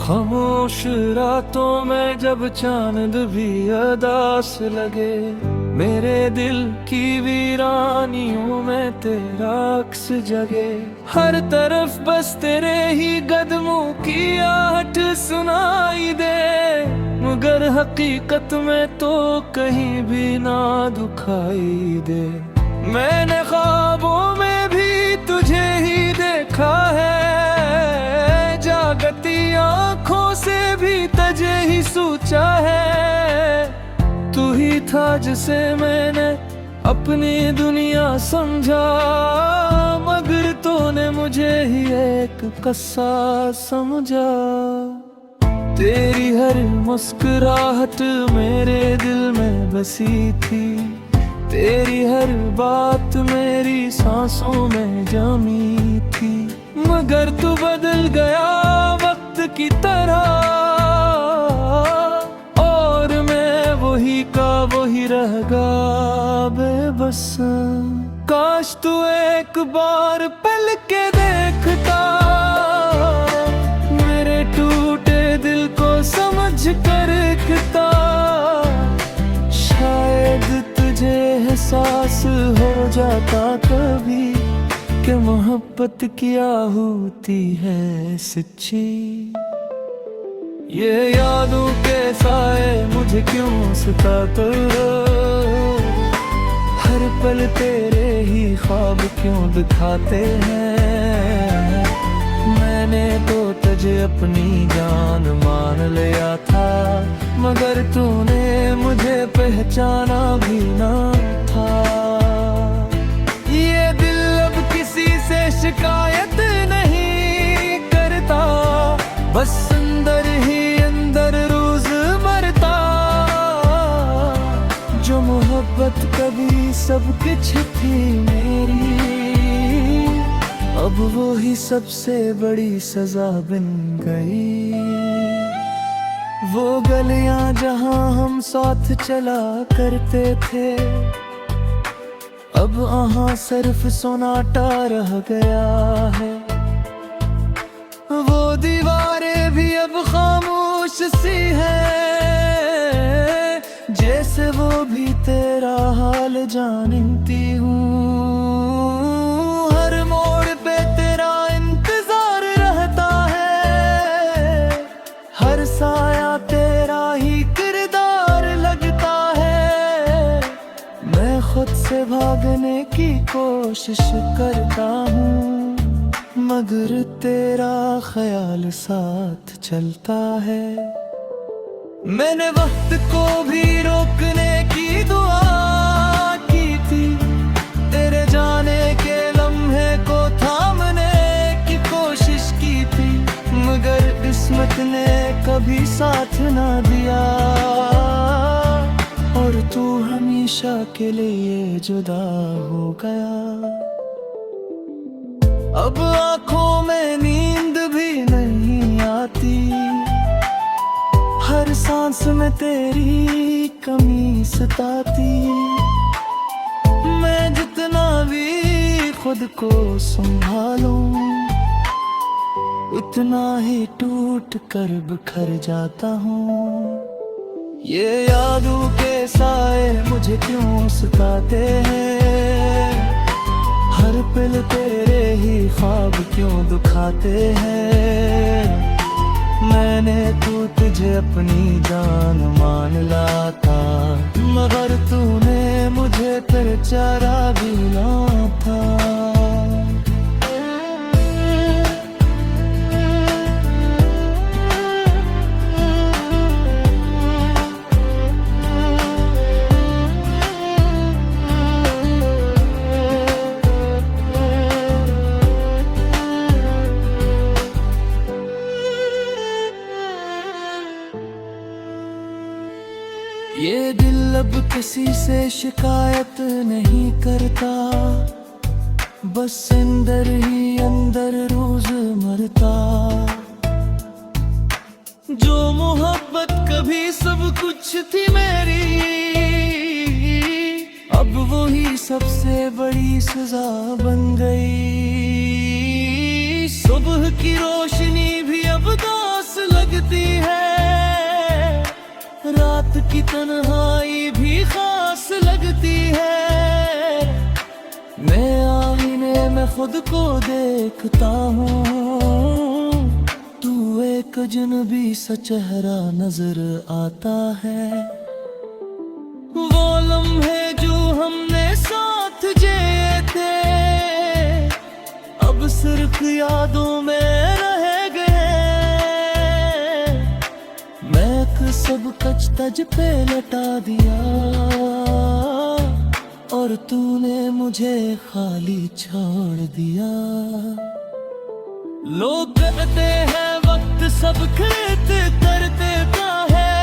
खामोश रातों में जब चांद भी अदास लगे, मेरे दिल की वीरानियों में तेरा अक्स जगे। हर तरफ बस तेरे ही कदमों की आहट सुनाई दे, मगर हकीकत में तो कहीं भी ना दुखाई दे। मैंने ख्वाबों में भी तुझे ही देखा है, जागती आँखों से भी तुझे ही सोचा है। तू ही था जिसे मैंने अपनी दुनिया समझा, मगर तूने मुझे ही एक कस्सा समझा। तेरी हर मुस्कुराहट मेरे दिल में बसी थी, तेरी हर बात मेरी सांसों में जमी थी। मगर तू बदल गया वक्त की तरह, और मैं वही का वही रह गया बेबस। काश तू एक बार पल के देखता, मेरे टूटे दिल को समझ कर रखता। शायद तुझे एहसास हो जाता कभी कि मोहब्बत की आहुति है सच्ची। ये यादों के साए मुझे क्यों सताते हो, हर पल तेरे ही ख्वाब क्यों दिखाते हैं। मैंने तो तुझे अपनी जान मान लिया था, मगर तूने मुझे पहचाना भी ना था। ये दिल अब किसी से शिकायत नहीं करता, बस अंदर ही अंदर रोज मरता। जो मोहब्बत कभी सब कुछ थी मेरी, अब वो ही सबसे बड़ी सजा बन गई। वो गलियां जहां हम साथ चला करते थे, अब वहाँ सिर्फ सन्नाटा रह गया है। वो दीवारें भी अब खामोश सी है, जैसे वो भी तेरा हाल जानती हूँ। हर मोड़ पे तेरा इंतजार रहता है, हर साया तेरा ही किरदार लगता है। मैं खुद से भागने की कोशिश करता हूँ, मगर तेरा ख्याल साथ चलता है। मैंने वक्त को भी रोकने की दुआ की थी, तेरे जाने के लम्हे को थामने की कोशिश की थी, मगर किस्मत ने कभी साथ ना दिया, और तू हमेशा के लिए जुदा हो गया। अब आँखों में नींद भी नहीं आती, हर सांस में तेरी कमी सताती। मैं जितना भी खुद को संभालूं, उतना ही टूट कर बिखर जाता हूँ। ये यादों के साए मुझे क्यों सताते हैं, हर पल तेरे ही ख्वाब क्यों दुखाते हैं। मैंने तो तुझे अपनी जान मान ला था, मगर तूने मुझे फिर चारा भी ना था। ये दिल अब किसी से शिकायत नहीं करता, बस अंदर ही अंदर रोज मरता। जो मोहब्बत कभी सब कुछ थी मेरी, अब वो ही सबसे बड़ी सजा बन गई। सुबह की रोशनी भी अब दास लग लगती है, रात की तन्हाई भी खास लगती है। मैं आईने में खुद को देखता हूँ, तू एक अजनबी सा चेहरा नजर आता है। वो लम्हे जो हमने साथ जिए थे, अब सिर्फ यादों में रह गए। मैं सब कच तज पे लटा दिया, और तूने मुझे खाली छोड़ दिया। लोग कहते हैं वक्त सब खेत कर देता है,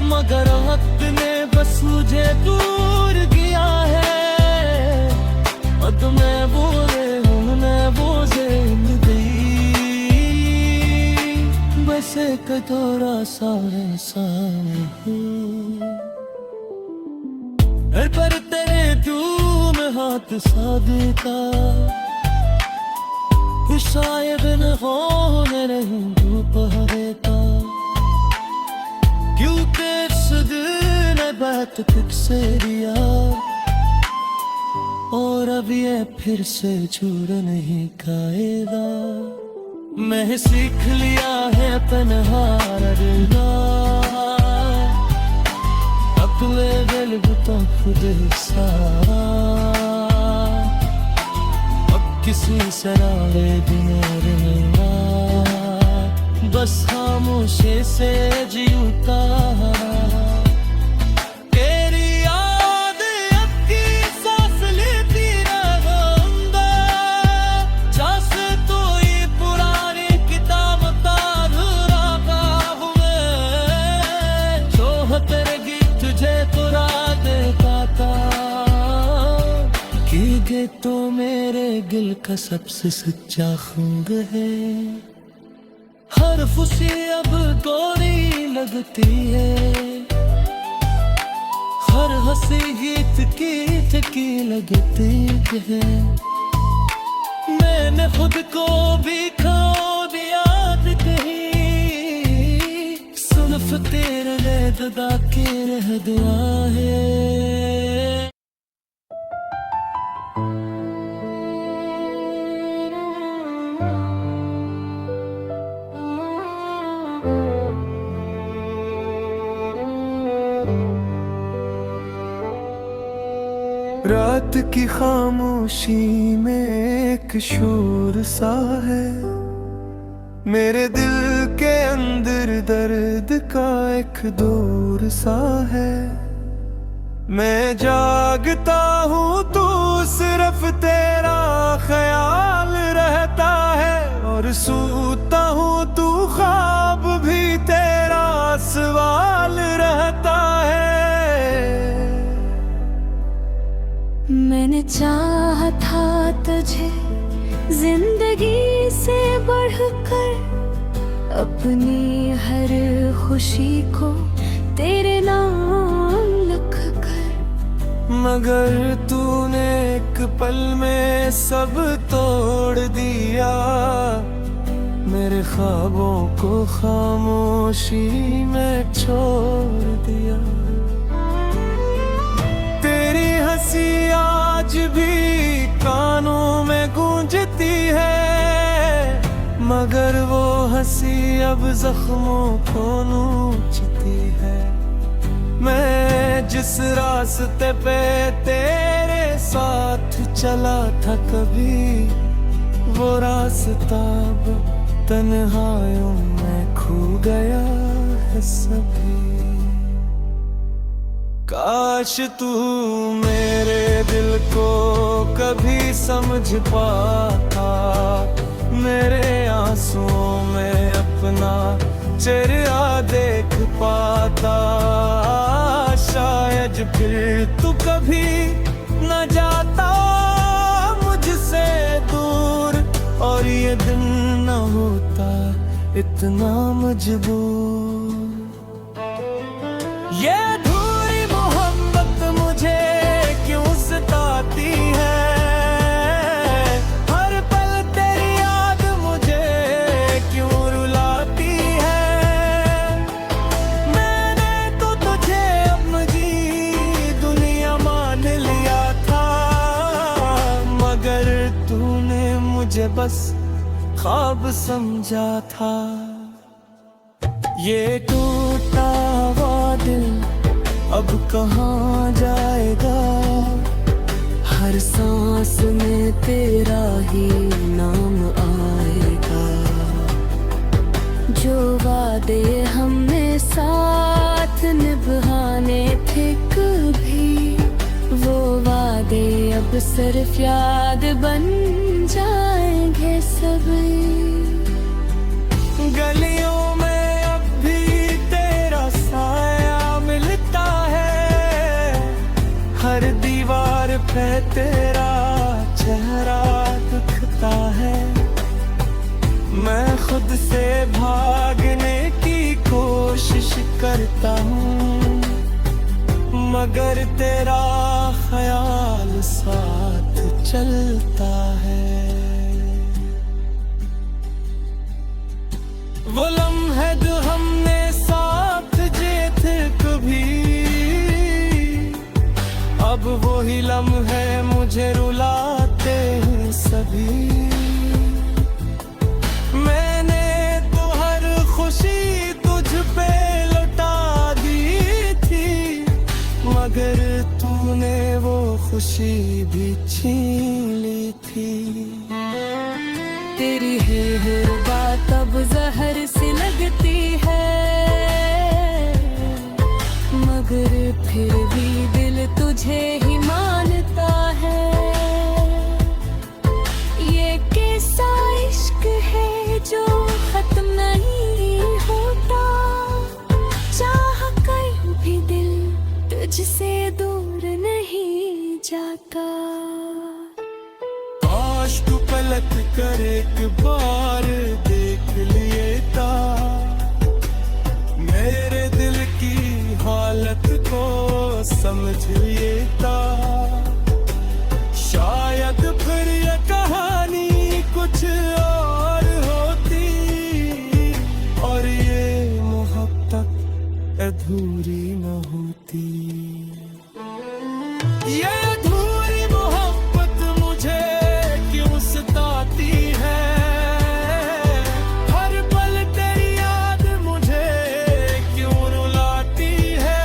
मगर वक्त ने बस मुझे दूर किया है। अब मैं बोले मैं वो जिंदगी, बस एक थोड़ा सा पर तेरे दूर में हाथ साधता, शायद न होने नहीं दोपहर का। क्यों किस दिन बात तुझसे दिया, और अब ये फिर से छूट नहीं खाएगा। मैं सीख लिया है तन्हा रहना, अपने दिल तो खुद सारा। अब किसी सरारे रहना, बस खामोशी से जीता। तो मेरे दिल का सबसे सच्चा खून है। हर खुशी अब गोरी लगती है, हर हंसी गीत की ठकी लगती है। मैंने खुद को भी खो दिया कहीं, सिर्फ तेरे ददा के रह गया है। रात की खामोशी में एक शोर सा है, मेरे दिल के अंदर दर्द का एक दौर सा है। मैं जागता हूँ तो सिर्फ तेरा ख्याल रहता है, और सोता हूँ तो ख्वाब भी तेरा सवाल रहता है। मैंने चाहा था तुझे जिंदगी से बढ़कर, अपनी हर खुशी को तेरे नाम लिख कर। मगर तूने एक पल में सब तोड़ दिया, मेरे ख्वाबों को खामोशी में छोड़ दिया। तेरी हंसी आज भी कानों में गूंजती है, मगर वो हंसी अब जख्मों को नोचती है। मैं जिस रास्ते पे तेरे साथ चला था कभी, वो रास्ता अब तन्हाइयों में खो गया है सभी। काश तू मेरे दिल को कभी समझ पाता, मेरे आंसुओं में अपना चेहरा देख पाता। शायद फिर तू कभी न जाता मुझसे दूर, और ये दिन न होता इतना मजबूर। ये अधूरी मोहब्बत मुझे क्यों सताती है, हर पल तेरी याद मुझे क्यों रुलाती है। बस ख्वाब समझा था। ये टूटा हुआ दिल अब कहाँ जाएगा, हर सांस में तेरा ही नाम आएगा। जो वादे हमने साथ निभाने थे कभी, वो वादे अब सिर्फ याद बन जाएंगे सभी। गलियों में अब भी तेरा साया मिलता है, हर दीवार पे तेरा चेहरा दिखता है। मैं खुद से भागने की कोशिश करता हूँ, मगर तेरा ख्याल साथ चलता है। वो लम्हे जो हमने साथ जिए थे कभी, अब वही लम्हे मुझे रुलाते हैं सभी। मैंने तो हर खुशी तुझ पे लौटा दी थी, मगर तूने वो खुशी भी छीन ली थी। तेरी है हर बात अब जहर सी लगती है, मगर फिर भी दिल तुझे ही मानता है। ये कैसा इश्क है जो खत्म नहीं होता, चाह कर भी दिल तुझसे दूर नहीं जाता। काश तू पलट कर एक बार देख लेता, मेरे दिल की हालत को समझ लेता। शायद फिर ये कहानी कुछ और होती, और ये मोहब्बत अधूरी न होती। ये अधूरी मोहब्बत मुझे क्यों सताती है, हर पल तेरी याद मुझे क्यों रुलाती है।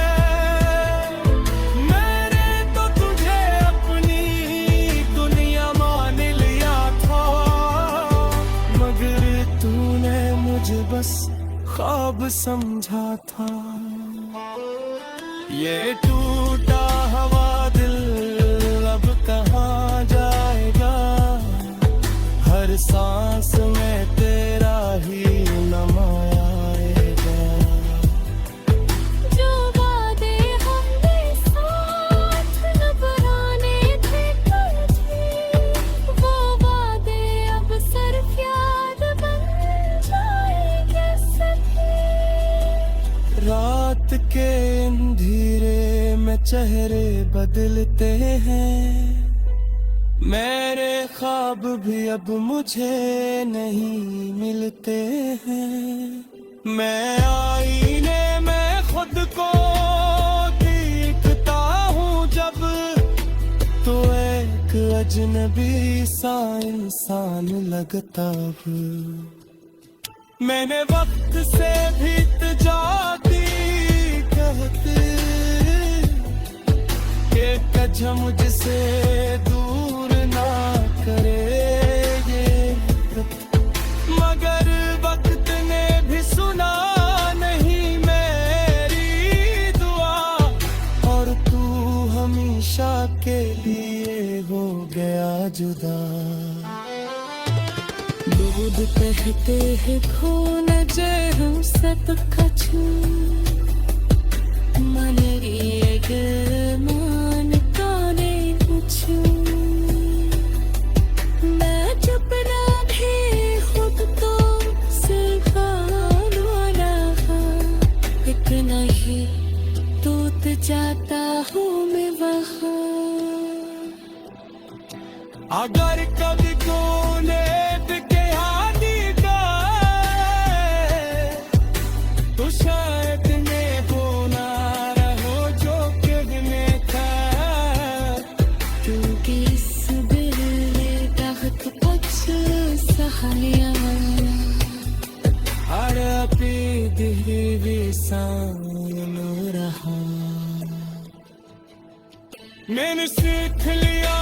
मैंने तो तुझे अपनी दुनिया मान लिया था, मगर तूने मुझे बस ख्वाब समझा था। ये टूटा हुआ दिल अब कहाँ जाएगा, हर सांस में तेरा ही नाम आएगा। जो वादे हमने साथ निभाने थे कभी, वो वादे अब सिर्फ याद बन जाएंगे सभी। रात के अंधेरे में चेहरे बदलते हैं, मेरे ख्वाब भी अब मुझे नहीं मिलते हैं। मैं आईने में खुद को देखता हूँ जब, तो एक अजनबी सा इंसान लगता हूँ। मैंने वक्त से बीत जाती कहते कि कदम मुझसे दूर ना करे ये, मगर वक्त ने भी सुना नहीं मेरी दुआ, और तू हमेशा के लिए हो गया जुदा। दूध कहते हैं खून जरूं सत कछु, मन मान काने पूछू। मैं चुप ना भी खुद तो सिर्फ वाला, एक नहीं टूट जाता हूँ मैं वहाँ। अगर कभी कोने के हाथी गए, तो शायद मैं वो ना रहो जो कहने था, क्योंकि इस दिल ने तख्त पक्ष लिया